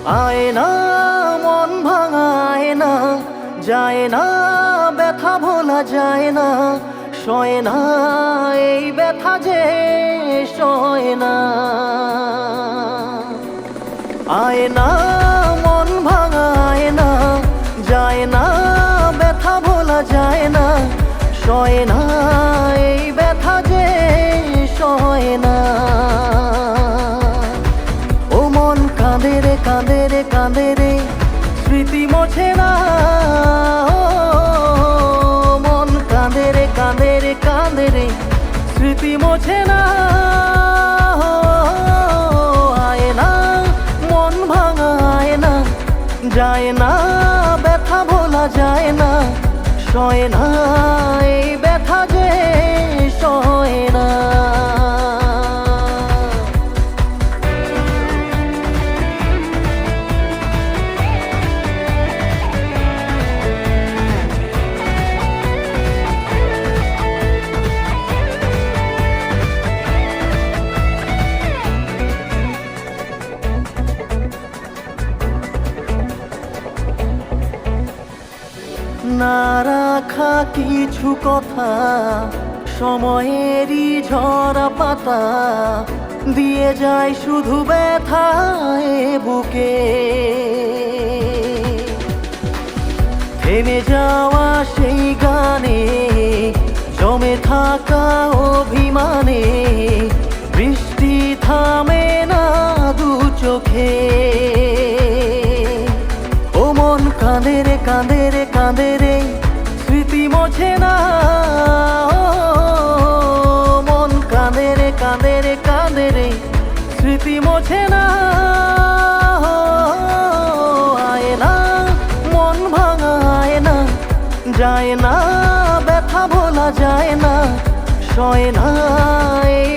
আয় না মন ভাঙায় না, যায় না ব্যথা ভোলা যায় না, সয় না এই ব্যথা যে সয় না। আয় না মন ভাঙায় না, যায় না ব্যথা ভোলা যায় না, সয় না এই ব্যথা যে সয় না। ও মন কাঁদে রে কাঁদে রে কাঁদে রে, স্মৃতি মোছে না। ও মন কাঁদে রে কাঁদে রে কাঁদে রে, স্মৃতি মোছে না। আয় না মন ভাঙায় না, যায় না ব্যথা ভোলা যায় না, সয় না এই ব্যথা যে সয় না। না রাখা কিছু কথা, সময়েরই ঝরা পাতা, দিয়ে যায় শুধু ব্যথায় বুকে। থেমে যাওয়া সেই গানে, জমে থাকা অভিমানে, বৃষ্টি থামে না দু চোখে। ও মন কাঁদে রে কাঁদে রে কাঁদে রে, স্মৃতি মোছে না। ও মন কাঁদে রে কাঁদে রে কাঁদে রে, স্মৃতি মোছে না। আয় না মন ভাঙায় না, যায় না ব্যথা ভোলা যায় না, সয় না এই